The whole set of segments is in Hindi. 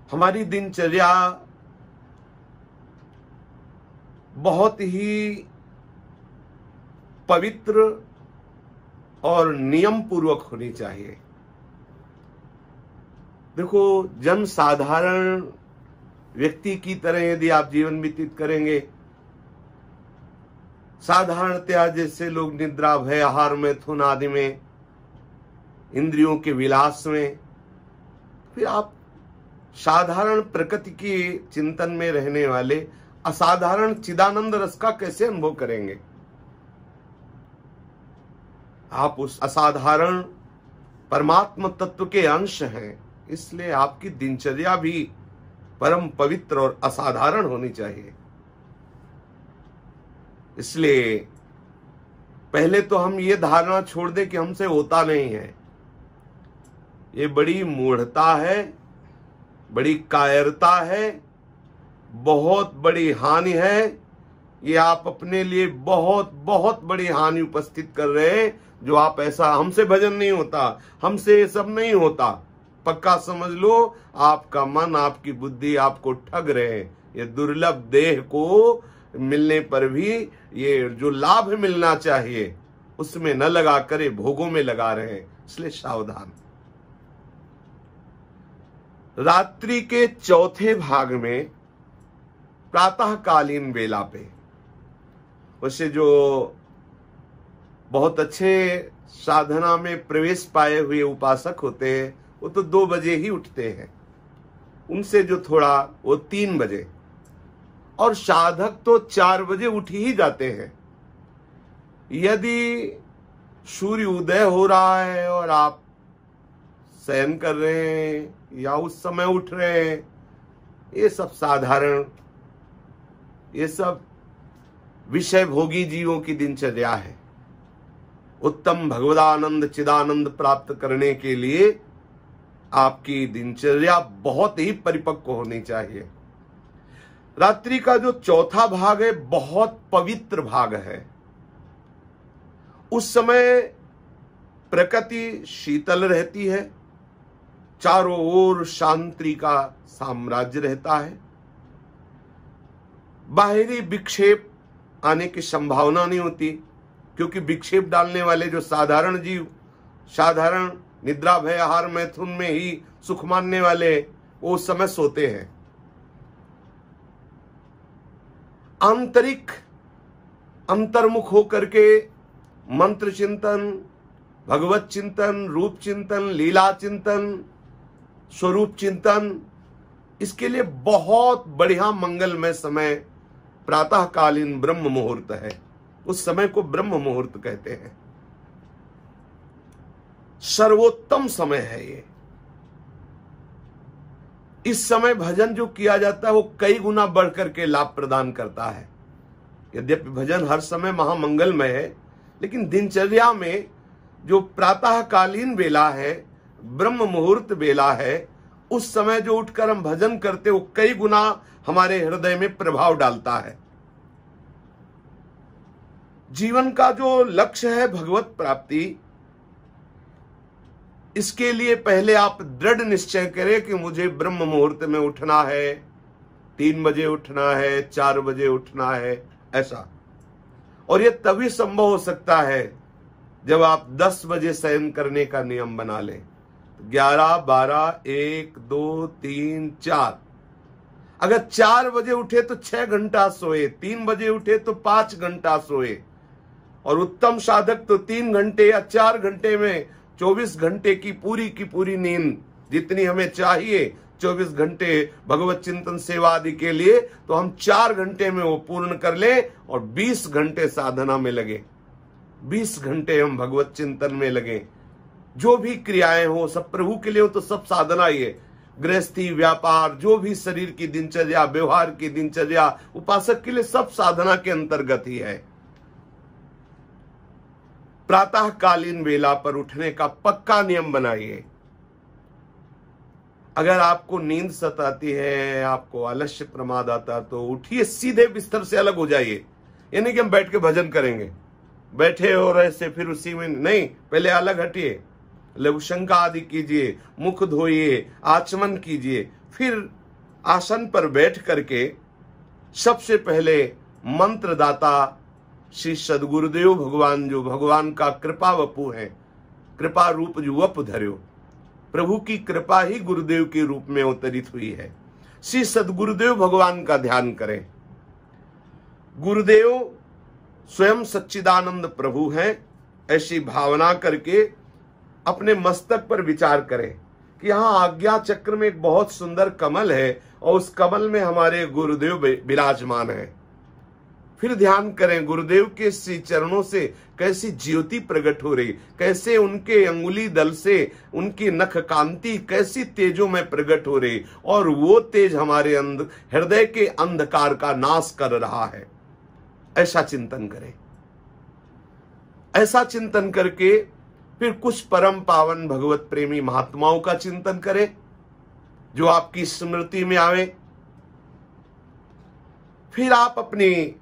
हमारी दिनचर्या बहुत ही पवित्र और नियम पूर्वक होनी चाहिए। देखो, जन साधारण व्यक्ति की तरह यदि आप जीवन व्यतीत करेंगे, साधारणतया जैसे लोग निद्रा, भय, आहार, मैथुन आदि में, इंद्रियों के विलास में, फिर आप साधारण प्रकृति के चिंतन में रहने वाले असाधारण चिदानंद रस का कैसे अनुभव करेंगे? आप उस असाधारण परमात्मा तत्व के अंश हैं, इसलिए आपकी दिनचर्या भी परम पवित्र और असाधारण होनी चाहिए। इसलिए पहले तो हम ये धारणा छोड़ दें कि हमसे होता नहीं है। ये बड़ी मूढ़ता है, बड़ी कायरता है, बहुत बड़ी हानि है। ये आप अपने लिए बहुत बहुत बड़ी हानि उपस्थित कर रहे हैं। जो आप ऐसा, हमसे भजन नहीं होता, हमसे ये सब नहीं होता, पक्का समझ लो आपका मन, आपकी बुद्धि आपको ठग रहे हैं। ये दुर्लभ देह को मिलने पर भी ये जो लाभ मिलना चाहिए उसमें न लगा कर भोगों में लगा रहे हैं। इसलिए सावधान। रात्रि के चौथे भाग में प्रातःकालीन वेला पे, वैसे जो बहुत अच्छे साधना में प्रवेश पाए हुए उपासक होते हैं वो तो 2 बजे ही उठते हैं, उनसे जो थोड़ा वो 3 बजे, और साधक तो 4 बजे उठ ही जाते हैं। यदि सूर्य उदय हो रहा है और आप शयन कर रहे हैं या उस समय उठ रहे हैं, ये सब साधारण, ये सब विषय भोगी जीवों की दिनचर्या है। उत्तम भगवदानंद चिदानंद प्राप्त करने के लिए आपकी दिनचर्या बहुत ही परिपक्व होनी चाहिए। रात्रि का जो चौथा भाग है बहुत पवित्र भाग है। उस समय प्रकृति शीतल रहती है, चारों ओर शांति का साम्राज्य रहता है, बाहरी विक्षेप आने की संभावना नहीं होती, क्योंकि विक्षेप डालने वाले जो साधारण जीव, साधारण निद्रा, भय, आहार, मैथुन में ही सुख मानने वाले, वो उस समय सोते हैं। आंतरिक अंतर्मुख होकर के मंत्र चिंतन, भगवत चिंतन, रूप चिंतन, लीला चिंतन, स्वरूप चिंतन, इसके लिए बहुत बढ़िया मंगलमय समय प्रातःकालीन ब्रह्म मुहूर्त है। उस समय को ब्रह्म मुहूर्त कहते हैं। सर्वोत्तम समय है ये। इस समय भजन जो किया जाता है वो कई गुना बढ़कर के लाभ प्रदान करता है। यद्यपि भजन हर समय महामंगलमय है, लेकिन दिनचर्या में जो प्रातःकालीन वेला है, ब्रह्म मुहूर्त वेला है, उस समय जो उठकर हम भजन करते वो कई गुना हमारे हृदय में प्रभाव डालता है। जीवन का जो लक्ष्य है भगवत प्राप्ति, इसके लिए पहले आप दृढ़ निश्चय करें कि मुझे ब्रह्म मुहूर्त में उठना है, 3 बजे उठना है, 4 बजे उठना है, ऐसा। और यह तभी संभव हो सकता है जब आप 10 बजे शयन करने का नियम बना लें। 11, 12, 1, 2, 3, 4। अगर 4 बजे उठे तो 6 घंटा सोए, 3 बजे उठे तो 5 घंटा सोए, और उत्तम साधक तो 3 घंटे या 4 घंटे में 24 घंटे की पूरी नींद जितनी हमें चाहिए 24 घंटे भगवत चिंतन सेवा आदि के लिए, तो हम 4 घंटे में वो पूर्ण कर ले और 20 घंटे साधना में लगे, 20 घंटे हम भगवत चिंतन में लगे। जो भी क्रियाएं हो सब प्रभु के लिए हो, तो सब साधना ही है। गृहस्थी, व्यापार, जो भी शरीर की दिनचर्या, व्यवहार की दिनचर्या, उपासक के लिए सब साधना के अंतर्गत ही है। प्रातःकालीन वेला पर उठने का पक्का नियम बनाइए। अगर आपको नींद सताती है, आपको आलस्य प्रमाद आता, तो उठिए, सीधे बिस्तर से अलग हो जाइए। यानी कि हम बैठ के भजन करेंगे, बैठे और ऐसे फिर उसी में नहीं, पहले अलग हटिए, लघु शंका आदि कीजिए, मुख धोइए, आचमन कीजिए, फिर आसन पर बैठ करके सबसे पहले मंत्रदाता श्री सदगुरुदेव भगवान, जो भगवान का कृपा वपु है, कृपा रूप जो वप धर्यो, प्रभु की कृपा ही गुरुदेव के रूप में अवतरित हुई है, श्री सदगुरुदेव भगवान का ध्यान करें। गुरुदेव स्वयं सच्चिदानंद प्रभु हैं, ऐसी भावना करके अपने मस्तक पर विचार करें कि यहाँ आज्ञा चक्र में एक बहुत सुंदर कमल है और उस कमल में हमारे गुरुदेव विराजमान है। फिर ध्यान करें गुरुदेव के श्री चरणों से कैसी ज्योति प्रकट हो रही, कैसे उनके अंगुली दल से उनकी नख कांति कैसी तेजों में प्रकट हो रही, और वो तेज हमारे हृदय के अंधकार का नाश कर रहा है। ऐसा चिंतन करें। ऐसा चिंतन करके फिर कुछ परम पावन भगवत प्रेमी महात्माओं का चिंतन करें जो आपकी स्मृति में आवे। फिर आप अपनी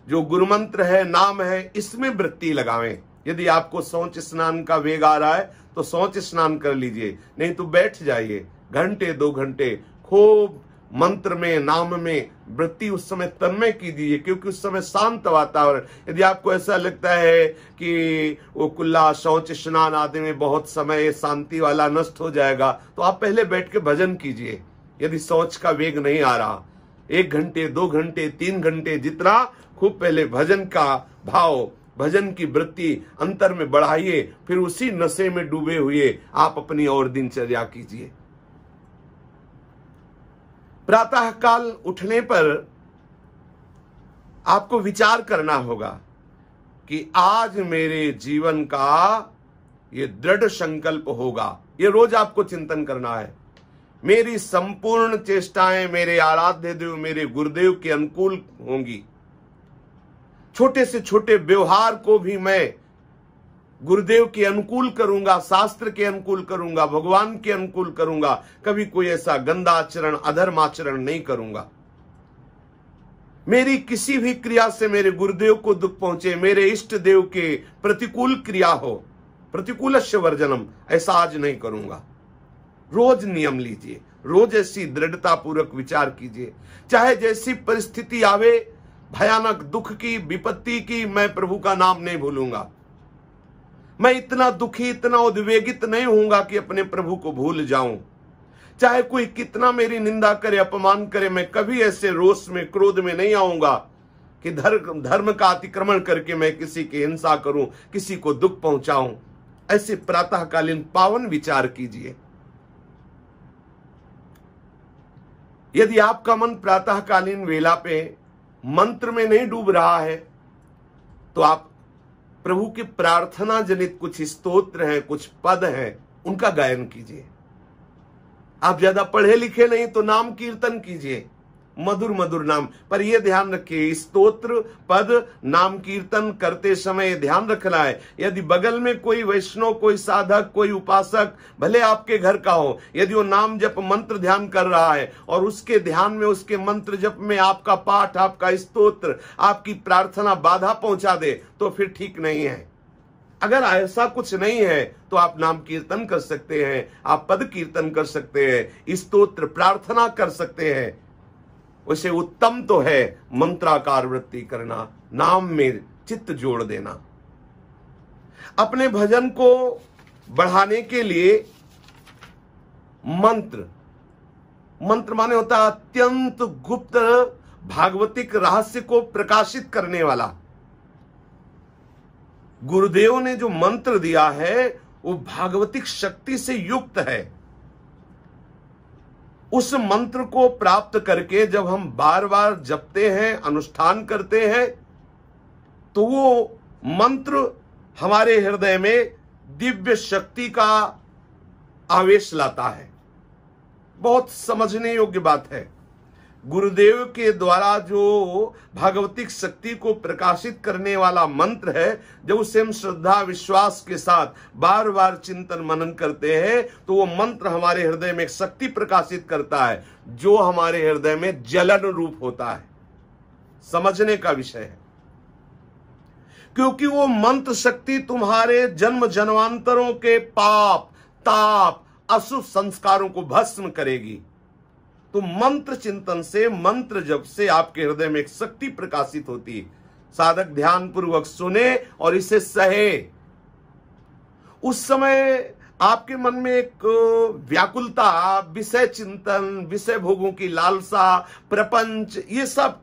जो गुरु मंत्र है, नाम है, इसमें वृत्ति लगावें। यदि आपको शौच स्नान का वेग आ रहा है तो शौच स्नान कर लीजिए, नहीं तो बैठ जाइए घंटे 2 घंटे खूब मंत्र में, नाम में वृत्ति उस समय तन्मय कीजिए, क्योंकि उस समय शांत वातावरण। यदि आपको ऐसा लगता है कि वो कुल्ला शौच स्नान आदि में बहुत समय शांति वाला नष्ट हो जाएगा, तो आप पहले बैठ के भजन कीजिए। यदि शौच का वेग नहीं आ रहा, 1 घंटे 2 घंटे 3 घंटे जितना, खूब पहले भजन का भाव, भजन की वृत्ति अंतर में बढ़ाइए, फिर उसी नशे में डूबे हुए आप अपनी और दिनचर्या कीजिए। प्रातः काल उठने पर आपको विचार करना होगा कि आज मेरे जीवन का ये दृढ़ संकल्प होगा। ये रोज आपको चिंतन करना है। मेरी संपूर्ण चेष्टाएं मेरे आराध्य देव, मेरे गुरुदेव के अनुकूल होंगी। छोटे से छोटे व्यवहार को भी मैं गुरुदेव के अनुकूल करूंगा, शास्त्र के अनुकूल करूंगा, भगवान के अनुकूल करूंगा। कभी कोई ऐसा गंदा आचरण, अधर्म आचरण नहीं करूंगा। मेरी किसी भी क्रिया से मेरे गुरुदेव को दुख पहुंचे, मेरे इष्ट देव के प्रतिकूल क्रिया हो, प्रतिकूलस्य वर्जनम, ऐसा आज नहीं करूंगा। रोज नियम लीजिए, रोज ऐसी दृढ़ता पूर्वक विचार कीजिए। चाहे जैसी परिस्थिति आवे, भयानक दुख की, विपत्ति की, मैं प्रभु का नाम नहीं भूलूंगा। मैं इतना दुखी, इतना उद्वेगित नहीं होऊंगा कि अपने प्रभु को भूल जाऊं। चाहे कोई कितना मेरी निंदा करे, अपमान करे, मैं कभी ऐसे रोष में, क्रोध में नहीं आऊंगा कि धर्म का अतिक्रमण करके मैं किसी की हिंसा करूं, किसी को दुख पहुंचाऊं। ऐसे प्रातःकालीन पावन विचार कीजिए। यदि आपका मन प्रातःकालीन वेला पे मंत्र में नहीं डूब रहा है, तो आप प्रभु के प्रार्थना जनित कुछ स्तोत्र हैं, कुछ पद हैं, उनका गायन कीजिए। आप ज्यादा पढ़े लिखे नहीं तो नाम कीर्तन कीजिए, मधुर मधुर नाम। पर यह ध्यान रखिए, स्तोत्र पद नाम कीर्तन करते समय ध्यान रखना है, यदि बगल में कोई वैष्णव, कोई साधक, कोई उपासक, भले आपके घर का हो, यदि वो नाम जप मंत्र ध्यान कर रहा है और उसके ध्यान में, उसके मंत्र जप में आपका पाठ, आपका स्तोत्र, आपकी प्रार्थना बाधा पहुंचा दे, तो फिर ठीक नहीं है। अगर ऐसा कुछ नहीं है तो आप नाम कीर्तन कर सकते हैं, आप पद कीर्तन कर सकते हैं, स्तोत्र प्रार्थना कर सकते हैं। उसे उत्तम तो है मंत्राकार वृत्ति करना, नाम में चित्त जोड़ देना। अपने भजन को बढ़ाने के लिए मंत्र माने होता है अत्यंत गुप्त भागवतिक रहस्य को प्रकाशित करने वाला। गुरुदेव ने जो मंत्र दिया है वो भागवतिक शक्ति से युक्त है। उस मंत्र को प्राप्त करके जब हम बार बार जपते हैं, अनुष्ठान करते हैं, तो वो मंत्र हमारे हृदय में दिव्य शक्ति का आवेश लाता है। बहुत समझने योग्य बात है। गुरुदेव के द्वारा जो भागवतिक शक्ति को प्रकाशित करने वाला मंत्र है, जब उसे हम श्रद्धा विश्वास के साथ बार बार चिंतन मनन करते हैं, तो वो मंत्र हमारे हृदय में एक शक्ति प्रकाशित करता है जो हमारे हृदय में जलन रूप होता है। समझने का विषय है, क्योंकि वो मंत्र शक्ति तुम्हारे जन्म जन्मांतरों के पाप, ताप, अशुभ संस्कारों को भस्म करेगी। तो मंत्र चिंतन से, मंत्र जप से आपके हृदय में एक शक्ति प्रकाशित होती है। साधक ध्यान पूर्वक सुने और इसे सहे। उस समय आपके मन में एक व्याकुलता, विषय चिंतन, विषय भोगों की लालसा, प्रपंच, ये सब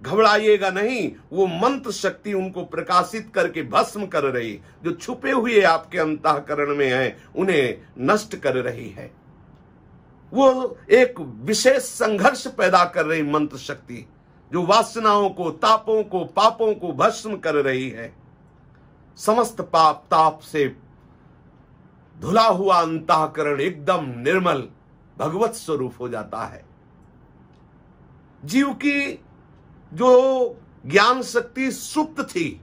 घबराइएगा नहीं। वो मंत्र शक्ति उनको प्रकाशित करके भस्म कर रही, जो छुपे हुए आपके अंतःकरण में है उन्हें नष्ट कर रही है। वो एक विशेष संघर्ष पैदा कर रही मंत्र शक्ति, जो वासनाओं को, तापों को, पापों को भस्म कर रही है। समस्त पाप ताप से धुला हुआ अंतःकरण एकदम निर्मल भगवत स्वरूप हो जाता है। जीव की जो ज्ञान शक्ति सुप्त थी,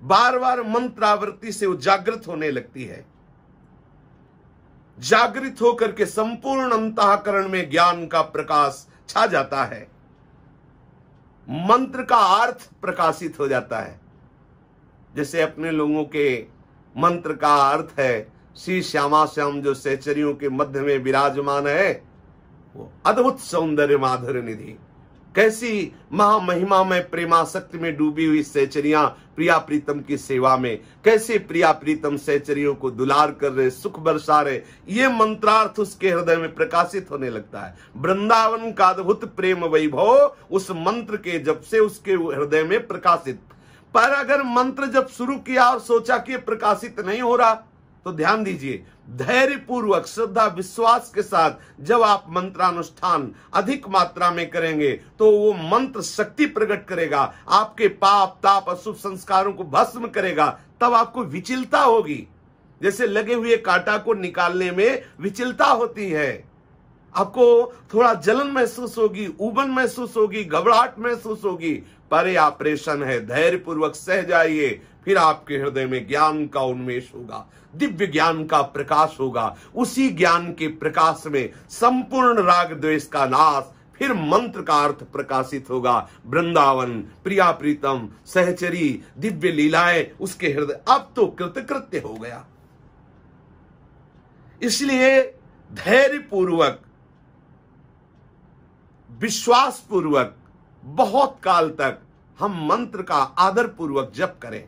बार बार मंत्रावृत्ति से वो जागृत होने लगती है। जागृत होकर के संपूर्ण अंतःकरण में ज्ञान का प्रकाश छा जाता है। मंत्र का अर्थ प्रकाशित हो जाता है। जैसे अपने लोगों के मंत्र का अर्थ है, श्री श्यामा श्याम जो सहचरियों के मध्य में विराजमान है, वो अद्भुत सौंदर्य माधुर्य निधि। कैसी महामहिमा में प्रेमासक्ति में डूबी हुई सहचरियां प्रिया प्रीतम की सेवा में, कैसे प्रिया प्रीतम सहचरियों को दुलार कर रहे, सुख बरसा रहे, ये मंत्रार्थ उसके हृदय में प्रकाशित होने लगता है। वृंदावन का अद्भुत प्रेम वैभव उस मंत्र के जप से उसके हृदय में प्रकाशित। पर अगर मंत्र जब शुरू किया और सोचा कि प्रकाशित नहीं हो रहा, तो ध्यान दीजिए, धैर्य पूर्वक श्रद्धा विश्वास के साथ जब आप मंत्रानुष्ठान अधिक मात्रा में करेंगे तो वो मंत्र शक्ति प्रकट करेगा, आपके पाप ताप अशुभ संस्कारों को भस्म करेगा। तब आपको विचलता होगी, जैसे लगे हुए कांटा को निकालने में विचलता होती है। आपको थोड़ा जलन महसूस होगी, उबन महसूस होगी, घबराहट महसूस होगी, पर यह ऑपरेशन है। धैर्य पूर्वक सह जाइए, फिर आपके हृदय में ज्ञान का उन्मेष होगा, दिव्य ज्ञान का प्रकाश होगा। उसी ज्ञान के प्रकाश में संपूर्ण राग द्वेष का नाश, फिर मंत्र का अर्थ प्रकाशित होगा। वृंदावन, प्रिया प्रीतम, सहचरी, दिव्य लीलाएं उसके हृदय, अब तो कृतकृत्य हो गया। इसलिए धैर्य पूर्वक, विश्वास पूर्वक बहुत काल तक हम मंत्र का आदर पूर्वक जप करें।